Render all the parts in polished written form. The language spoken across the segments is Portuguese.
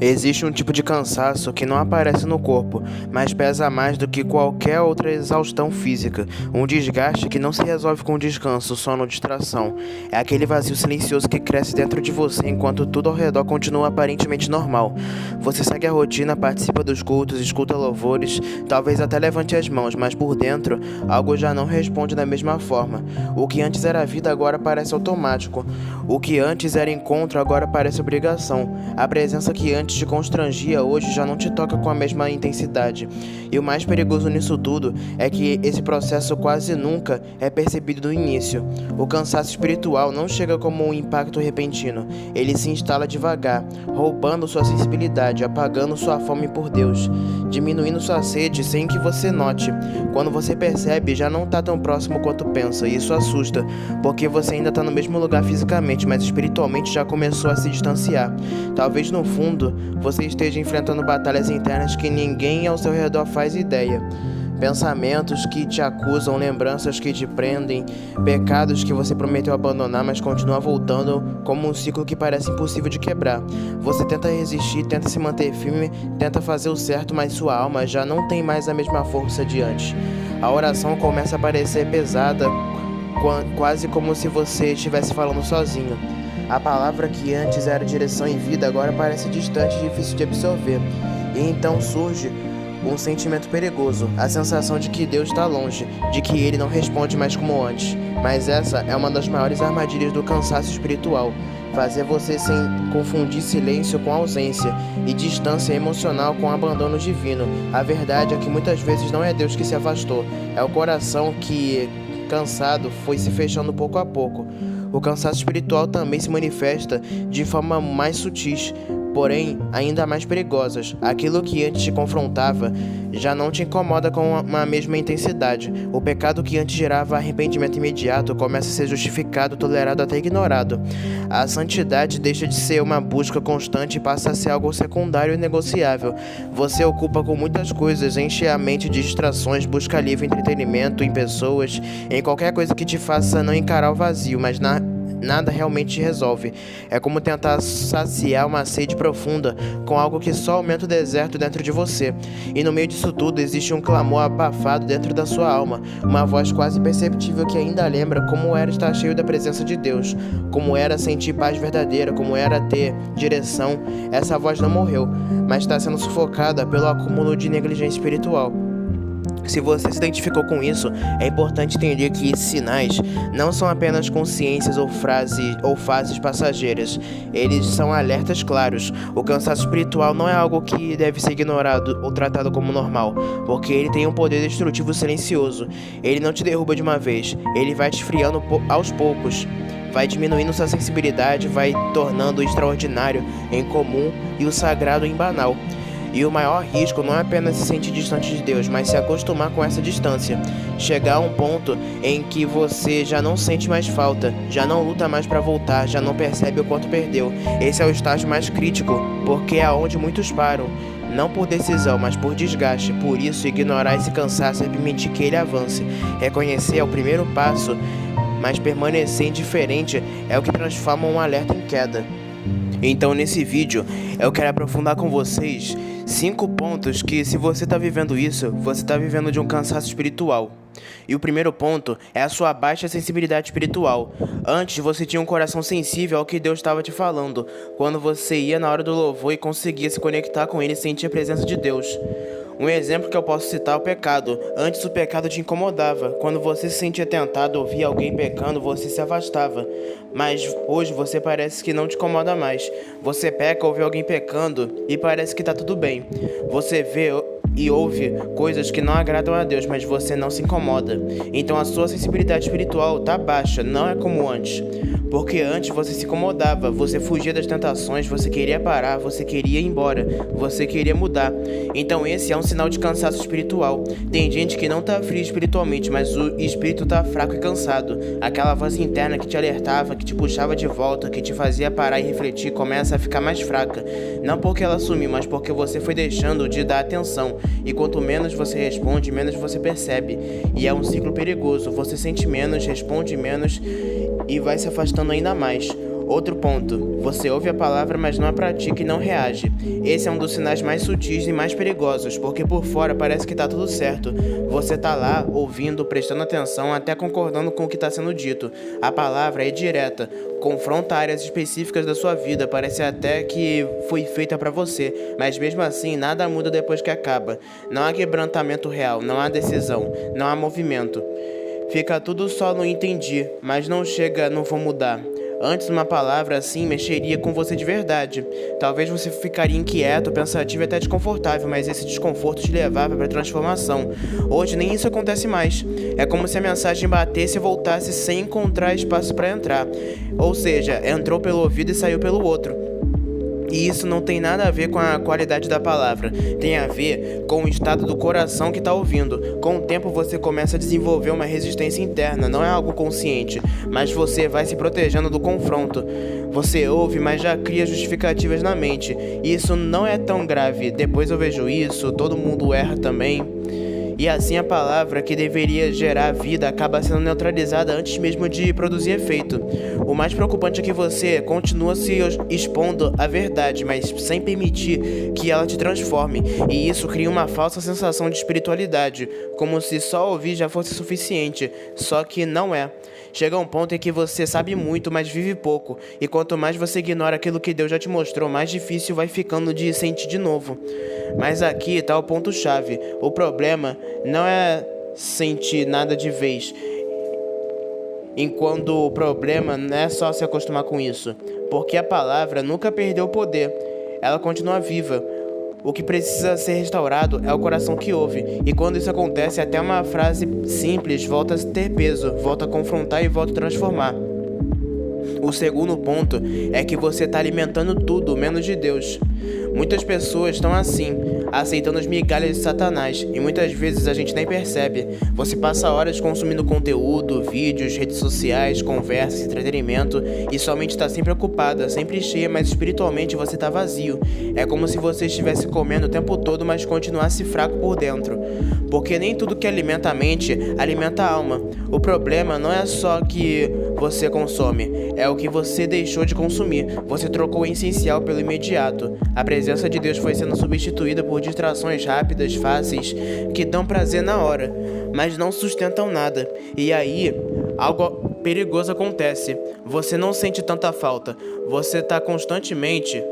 Existe um tipo de cansaço que não aparece no corpo, mas pesa mais do que qualquer outra exaustão física. Um desgaste que não se resolve com descanso, sono ou distração. É aquele vazio silencioso que cresce dentro de você enquanto tudo ao redor continua aparentemente normal. Você segue a rotina, participa dos cultos, escuta louvores, talvez até levante as mãos, mas por dentro, algo já não responde da mesma forma. O que antes era vida agora parece automático. O que antes era encontro agora parece obrigação. A presença que antes te constrangia hoje já não te toca com a mesma intensidade. E o mais perigoso nisso tudo é que esse processo quase nunca é percebido no início. O cansaço espiritual não chega como um impacto repentino. Ele se instala devagar, roubando sua sensibilidade, apagando sua fome por Deus, diminuindo sua sede sem que você note. Quando você percebe, já não está tão próximo quanto pensa, e isso assusta, porque você ainda está no mesmo lugar fisicamente, mas espiritualmente já começou a se distanciar. Talvez no fundo, você esteja enfrentando batalhas internas que ninguém ao seu redor faz ideia. Pensamentos que te acusam, lembranças que te prendem, pecados que você prometeu abandonar, mas continua voltando como um ciclo que parece impossível de quebrar. Você tenta resistir, tenta se manter firme, tenta fazer o certo, mas sua alma já não tem mais a mesma força de antes. A oração começa a parecer pesada, quase como se você estivesse falando sozinho. A palavra que antes era direção e vida agora parece distante e difícil de absorver. E então surge um sentimento perigoso, a sensação de que Deus está longe, de que Ele não responde mais como antes. Mas essa é uma das maiores armadilhas do cansaço espiritual, fazer você confundir silêncio com ausência e distância emocional com abandono divino. A verdade é que muitas vezes não é Deus que se afastou, é o coração que, cansado, foi se fechando pouco a pouco. O cansaço espiritual também se manifesta de forma mais sutis, porém ainda mais perigosas. Aquilo que antes te confrontava já não te incomoda com a mesma intensidade. O pecado que antes gerava arrependimento imediato começa a ser justificado, tolerado, até ignorado. A santidade deixa de ser uma busca constante e passa a ser algo secundário e negociável. Você ocupa com muitas coisas, enche a mente de distrações, busca alívio, entretenimento em pessoas, em qualquer coisa que te faça não encarar o vazio, mas nada realmente te resolve. É como tentar saciar uma sede profunda com algo que só aumenta o deserto dentro de você. E no meio disso tudo existe um clamor abafado dentro da sua alma, uma voz quase perceptível que ainda lembra como era estar cheio da presença de Deus, como era sentir paz verdadeira, como era ter direção. Essa voz não morreu, mas está sendo sufocada pelo acúmulo de negligência espiritual. Se você se identificou com isso, é importante entender que esses sinais não são apenas consciências ou fases passageiras. Eles são alertas claros. O cansaço espiritual não é algo que deve ser ignorado ou tratado como normal, porque ele tem um poder destrutivo silencioso. Ele não te derruba de uma vez, ele vai te esfriando aos poucos. Vai diminuindo sua sensibilidade, vai tornando o extraordinário em comum e o sagrado em banal. E o maior risco não é apenas se sentir distante de Deus, mas se acostumar com essa distância. Chegar a um ponto em que você já não sente mais falta, já não luta mais para voltar, já não percebe o quanto perdeu. Esse é o estágio mais crítico, porque é onde muitos param. Não por decisão, mas por desgaste. Por isso, ignorar esse cansaço é permitir que ele avance. Reconhecer é o primeiro passo, mas permanecer indiferente é o que transforma um alerta em queda. Então nesse vídeo eu quero aprofundar com vocês 5 pontos que, se você está vivendo isso, você está vivendo de um cansaço espiritual. E o primeiro ponto é a sua baixa sensibilidade espiritual. Antes você tinha um coração sensível ao que Deus estava te falando, quando você ia na hora do louvor e conseguia se conectar com Ele e sentir a presença de Deus. Um exemplo que eu posso citar é o pecado. Antes o pecado te incomodava. Quando você se sentia tentado ou via alguém pecando, você se afastava. Mas hoje você parece que não te incomoda mais. Você peca ou vê alguém pecando e parece que tá tudo bem. Você vê e ouve coisas que não agradam a Deus, mas você não se incomoda. Então a sua sensibilidade espiritual tá baixa, não é como antes. Porque antes você se incomodava, você fugia das tentações, você queria parar, você queria ir embora, você queria mudar. Então esse é um sinal de cansaço espiritual. Tem gente que não tá frio espiritualmente, mas o espírito tá fraco e cansado. Aquela voz interna que te alertava, que te puxava de volta, que te fazia parar e refletir, começa a ficar mais fraca. Não porque ela sumiu, mas porque você foi deixando de dar atenção. E quanto menos você responde, menos você percebe. E é um ciclo perigoso. Você sente menos, responde menos e vai se afastando ainda mais. Outro ponto, você ouve a palavra, mas não a pratica e não reage. Esse é um dos sinais mais sutis e mais perigosos, porque por fora parece que tá tudo certo. Você tá lá, ouvindo, prestando atenção, até concordando com o que está sendo dito. A palavra é direta, confronta áreas específicas da sua vida, parece até que foi feita para você, mas mesmo assim nada muda depois que acaba. Não há quebrantamento real, não há decisão, não há movimento. Fica tudo só no entendi, mas não chega no vou mudar. Antes, uma palavra assim mexeria com você de verdade. Talvez você ficaria inquieto, pensativo e até desconfortável, mas esse desconforto te levava para a transformação. Hoje nem isso acontece mais. É como se a mensagem batesse e voltasse sem encontrar espaço para entrar. Ou seja, entrou pelo ouvido e saiu pelo outro. E isso não tem nada a ver com a qualidade da palavra, tem a ver com o estado do coração que está ouvindo. Com o tempo você começa a desenvolver uma resistência interna, não é algo consciente, mas você vai se protegendo do confronto. Você ouve, mas já cria justificativas na mente. E isso não é tão grave, depois eu vejo isso, todo mundo erra também. E assim a palavra que deveria gerar vida acaba sendo neutralizada antes mesmo de produzir efeito. O mais preocupante é que você continua se expondo à verdade, mas sem permitir que ela te transforme. E isso cria uma falsa sensação de espiritualidade, como se só ouvir já fosse suficiente, só que não é. Chega um ponto em que você sabe muito, mas vive pouco. E quanto mais você ignora aquilo que Deus já te mostrou, mais difícil vai ficando de sentir de novo. Mas aqui está o ponto-chave. O problema não é sentir nada de vez. Enquanto o problema não é só se acostumar com isso. Porque a palavra nunca perdeu o poder. Ela continua viva. O que precisa ser restaurado é o coração que ouve. E quando isso acontece, até uma frase simples volta a ter peso, volta a confrontar e volta a transformar. O segundo ponto é que você está alimentando tudo, menos de Deus. Muitas pessoas estão assim, aceitando as migalhas de Satanás, e muitas vezes a gente nem percebe. Você passa horas consumindo conteúdo, vídeos, redes sociais, conversas, entretenimento, e sua mente está sempre ocupada, sempre cheia, mas espiritualmente você está vazio. É como se você estivesse comendo o tempo todo, mas continuasse fraco por dentro. Porque nem tudo que alimenta a mente, alimenta a alma. O problema não é só que você consome, é o que você deixou de consumir. Você trocou o essencial pelo imediato. A presença de Deus foi sendo substituída por distrações rápidas, fáceis, que dão prazer na hora, mas não sustentam nada. E aí, algo perigoso acontece. Você não sente tanta falta. Você está constantemente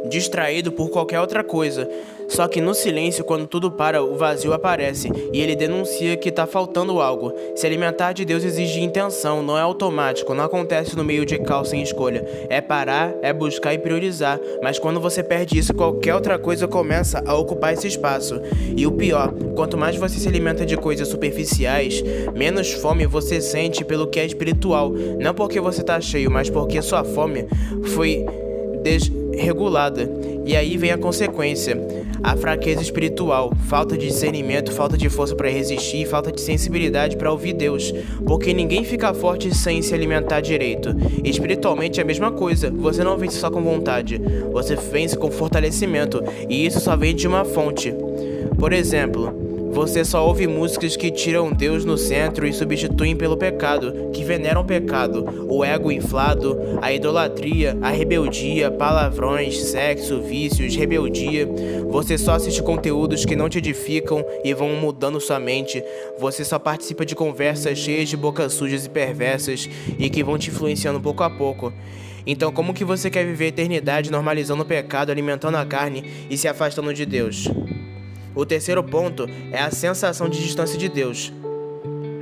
distraído por qualquer outra coisa. Só que no silêncio, quando tudo para, o vazio aparece e ele denuncia que tá faltando algo. Se alimentar de Deus exige intenção, não é automático, não acontece no meio de caos sem escolha. É parar, é buscar e priorizar, mas quando você perde isso, qualquer outra coisa começa a ocupar esse espaço. E o pior, quanto mais você se alimenta de coisas superficiais, menos fome você sente pelo que é espiritual. Não porque você tá cheio, mas porque sua fome foi desregulada. E aí vem a consequência, a fraqueza espiritual, falta de discernimento, falta de força para resistir, falta de sensibilidade para ouvir Deus, porque ninguém fica forte sem se alimentar direito. E espiritualmente é a mesma coisa, você não vence só com vontade, você vence com fortalecimento, e isso só vem de uma fonte. Por exemplo, você só ouve músicas que tiram Deus no centro e substituem pelo pecado, que veneram o pecado, o ego inflado, a idolatria, a rebeldia, palavrões, sexo, vícios, rebeldia. Você só assiste conteúdos que não te edificam e vão mudando sua mente. Você só participa de conversas cheias de bocas sujas e perversas e que vão te influenciando pouco a pouco. Então, como que você quer viver a eternidade normalizando o pecado, alimentando a carne e se afastando de Deus? O terceiro ponto é a sensação de distância de Deus.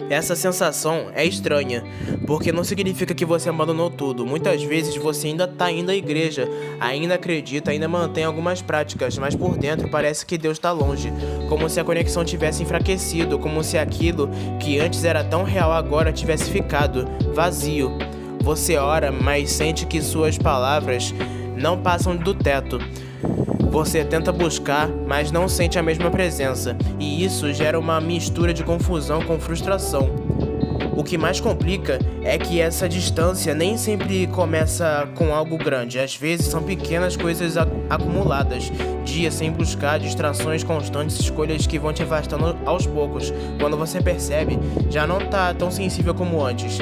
Essa sensação é estranha, porque não significa que você abandonou tudo. Muitas vezes você ainda está indo à igreja, ainda acredita, ainda mantém algumas práticas, mas por dentro parece que Deus está longe, como se a conexão tivesse enfraquecido, como se aquilo que antes era tão real agora tivesse ficado vazio. Você ora, mas sente que suas palavras não passam do teto. Você tenta buscar, mas não sente a mesma presença, e isso gera uma mistura de confusão com frustração. O que mais complica é que essa distância nem sempre começa com algo grande, às vezes são pequenas coisas acumuladas, dias sem buscar, distrações constantes, escolhas que vão te afastando aos poucos. Quando você percebe, já não tá tão sensível como antes.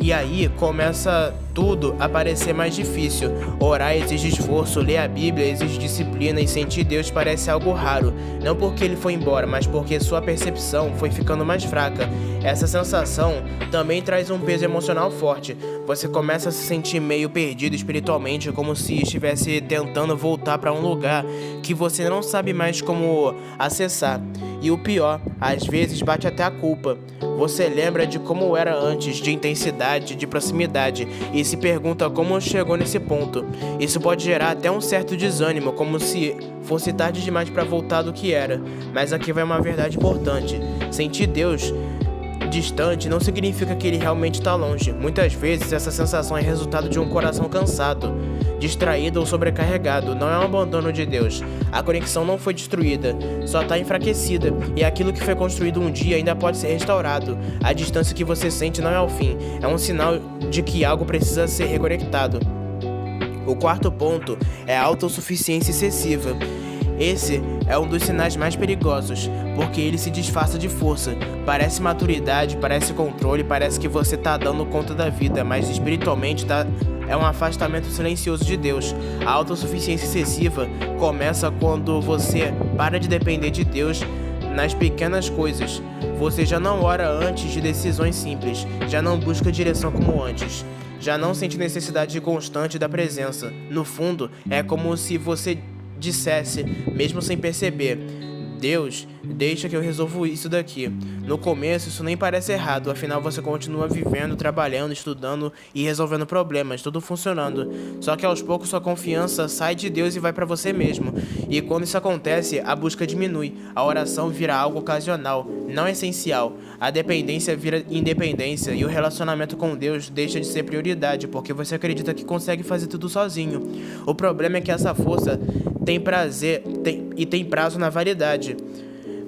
E aí começa tudo a parecer mais difícil. Orar exige esforço, ler a Bíblia exige disciplina e sentir Deus parece algo raro. Não porque ele foi embora, mas porque sua percepção foi ficando mais fraca. Essa sensação também traz um peso emocional forte. Você começa a se sentir meio perdido espiritualmente, como se estivesse tentando voltar para um lugar que você não sabe mais como acessar. E o pior, às vezes bate até a culpa. Você lembra de como era antes, de intensidade, de proximidade, e se pergunta como chegou nesse ponto. Isso pode gerar até um certo desânimo, como se fosse tarde demais para voltar do que era. Mas aqui vai uma verdade importante. Sentir Deus distante não significa que ele realmente está longe. Muitas vezes essa sensação é resultado de um coração cansado, distraído ou sobrecarregado. Não é um abandono de Deus. A conexão não foi destruída, só está enfraquecida, e aquilo que foi construído um dia ainda pode ser restaurado. A distância que você sente não é o fim, é um sinal de que algo precisa ser reconectado. O quarto ponto é a autossuficiência excessiva. Esse é um dos sinais mais perigosos, porque ele se disfarça de força. Parece maturidade, parece controle, parece que você tá dando conta da vida, mas espiritualmente é um afastamento silencioso de Deus. A autossuficiência excessiva começa quando você para de depender de Deus nas pequenas coisas. Você já não ora antes de decisões simples, já não busca direção como antes, já não sente necessidade constante da presença. No fundo, é como se você dissesse, mesmo sem perceber: Deus, deixa que eu resolvo isso daqui. No começo isso nem parece errado, afinal você continua vivendo, trabalhando, estudando e resolvendo problemas, tudo funcionando. Só que aos poucos sua confiança sai de Deus e vai para você mesmo. E quando isso acontece, a busca diminui, a oração vira algo ocasional, não essencial. A dependência vira independência e o relacionamento com Deus deixa de ser prioridade, porque você acredita que consegue fazer tudo sozinho. O problema é que essa força tem prazo na validade.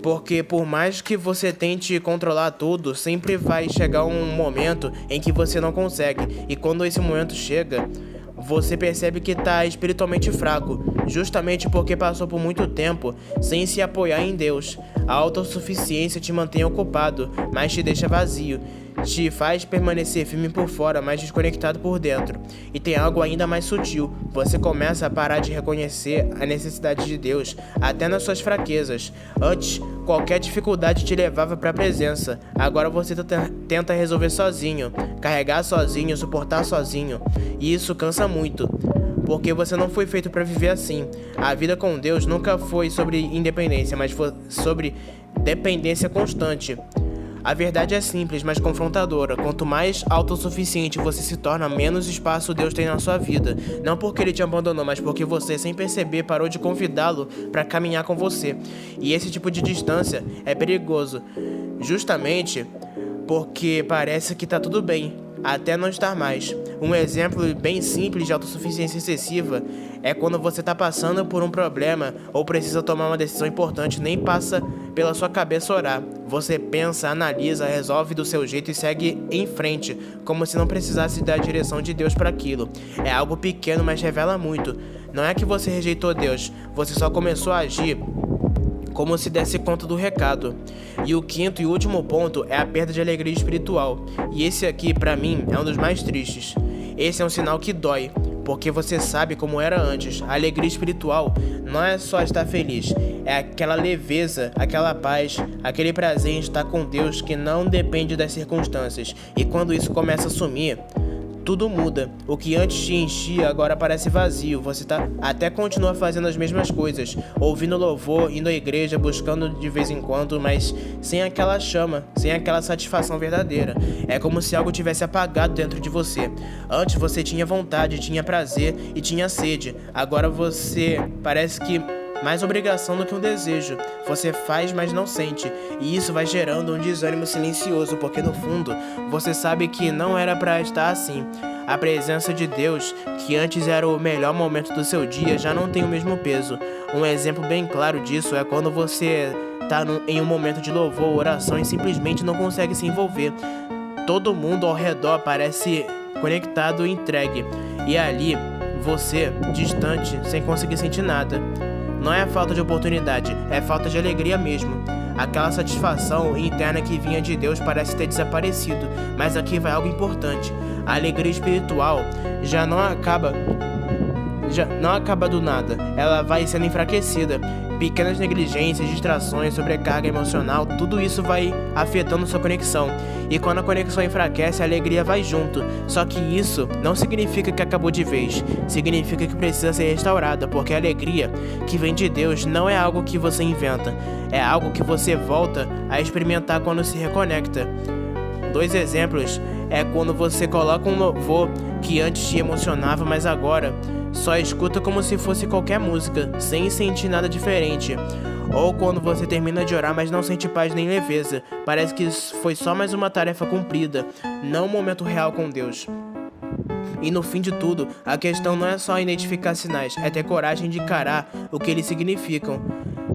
Porque por mais que você tente controlar tudo, sempre vai chegar um momento em que você não consegue. E quando esse momento chega, você percebe que está espiritualmente fraco, justamente porque passou por muito tempo sem se apoiar em Deus. A autossuficiência te mantém ocupado, mas te deixa vazio. Te faz permanecer firme por fora, mas desconectado por dentro. E tem algo ainda mais sutil. Você começa a parar de reconhecer a necessidade de Deus, até nas suas fraquezas. Antes, qualquer dificuldade te levava para a presença. Agora você tenta resolver sozinho, carregar sozinho, suportar sozinho. E isso cansa muito, porque você não foi feito para viver assim. A vida com Deus nunca foi sobre independência, mas foi sobre dependência constante. A verdade é simples, mas confrontadora. Quanto mais autossuficiente você se torna, menos espaço Deus tem na sua vida. Não porque ele te abandonou, mas porque você, sem perceber, parou de convidá-lo para caminhar com você. E esse tipo de distância é perigoso, justamente porque parece que tá tudo bem, até não estar mais. Um exemplo bem simples de autossuficiência excessiva é quando você está passando por um problema ou precisa tomar uma decisão importante, nem passa pela sua cabeça orar. Você pensa, analisa, resolve do seu jeito e segue em frente, como se não precisasse da direção de Deus para aquilo. É algo pequeno, mas revela muito. Não é que você rejeitou Deus, você só começou a agir como se desse conta do recado. E o quinto e último ponto é a perda de alegria espiritual. E esse aqui, pra mim, é um dos mais tristes. Esse é um sinal que dói, porque você sabe como era antes. A alegria espiritual não é só estar feliz, é aquela leveza, aquela paz, aquele prazer em estar com Deus que não depende das circunstâncias. E quando isso começa a sumir, tudo muda. O que antes te enchia agora parece vazio. Você até continua fazendo as mesmas coisas, ouvindo louvor, indo à igreja, buscando de vez em quando, mas sem aquela chama, sem aquela satisfação verdadeira. É como se algo tivesse apagado dentro de você. Antes você tinha vontade, tinha prazer e tinha sede. Agora você parece que mais obrigação do que um desejo. Você faz, mas não sente. E isso vai gerando um desânimo silencioso, porque no fundo, você sabe que não era para estar assim. A presença de Deus, que antes era o melhor momento do seu dia, já não tem o mesmo peso. Um exemplo bem claro disso é quando você está em um momento de louvor, oração e simplesmente não consegue se envolver. Todo mundo ao redor parece conectado e entregue. E ali, você, distante, sem conseguir sentir nada. Não é falta de oportunidade, é falta de alegria mesmo. Aquela satisfação interna que vinha de Deus parece ter desaparecido, mas aqui vai algo importante. A alegria espiritual já não acaba do nada, ela vai sendo enfraquecida. Pequenas negligências, distrações, sobrecarga emocional, tudo isso vai afetando sua conexão. E quando a conexão enfraquece, a alegria vai junto. Só que isso não significa que acabou de vez, significa que precisa ser restaurada, porque a alegria que vem de Deus não é algo que você inventa, é algo que você volta a experimentar quando se reconecta. 2 exemplos é quando você coloca um louvor que antes te emocionava, mas agora só escuta como se fosse qualquer música, sem sentir nada diferente. Ou quando você termina de orar, mas não sente paz nem leveza. Parece que foi só mais uma tarefa cumprida, não um momento real com Deus. E no fim de tudo, a questão não é só identificar sinais, é ter coragem de encarar o que eles significam.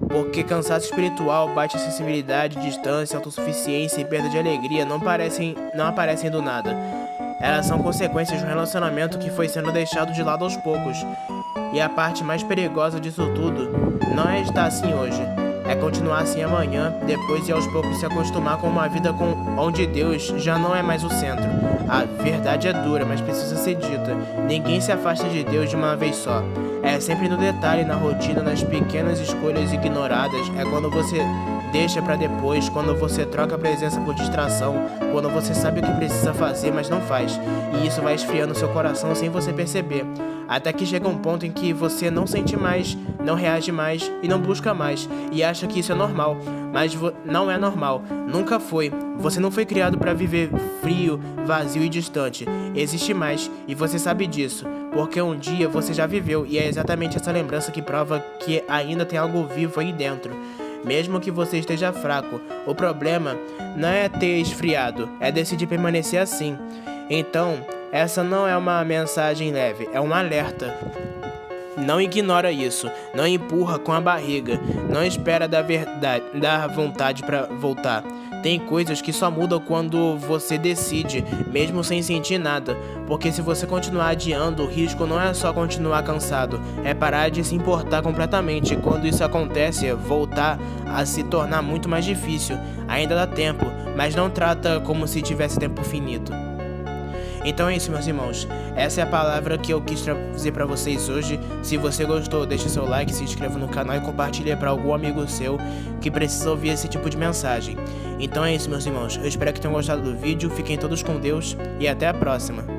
Porque cansaço espiritual, baixa sensibilidade, distância, autossuficiência e perda de alegria não aparecem do nada. Elas são consequências de um relacionamento que foi sendo deixado de lado aos poucos. E a parte mais perigosa disso tudo não é estar assim hoje, é continuar assim amanhã, depois e aos poucos se acostumar com uma vida onde Deus já não é mais o centro. A verdade é dura, mas precisa ser dita. Ninguém se afasta de Deus de uma vez só. É sempre no detalhe, na rotina, nas pequenas escolhas ignoradas. É quando você deixa pra depois, quando você troca a presença por distração, quando você sabe o que precisa fazer, mas não faz. E isso vai esfriando seu coração sem você perceber. Até que chega um ponto em que você não sente mais, não reage mais e não busca mais. E acha que isso é normal. Mas não é normal. Nunca foi. Você não foi criado para viver frio, vazio e distante. Existe mais. E você sabe disso. Porque um dia você já viveu. E é exatamente essa lembrança que prova que ainda tem algo vivo aí dentro. Mesmo que você esteja fraco, o problema não é ter esfriado, é decidir permanecer assim. Então, essa não é uma mensagem leve, é um alerta. Não ignora isso, não empurra com a barriga, não espera dar vontade para voltar. Tem coisas que só mudam quando você decide, mesmo sem sentir nada. Porque se você continuar adiando, o risco não é só continuar cansado, é parar de se importar completamente. E quando isso acontece, voltar a se tornar muito mais difícil. Ainda dá tempo, mas não trata como se tivesse tempo finito. Então é isso, meus irmãos, essa é a palavra que eu quis trazer pra vocês hoje. Se você gostou, deixe seu like, se inscreva no canal e compartilhe para algum amigo seu que precisa ouvir esse tipo de mensagem. Então é isso, meus irmãos, eu espero que tenham gostado do vídeo, fiquem todos com Deus e até a próxima.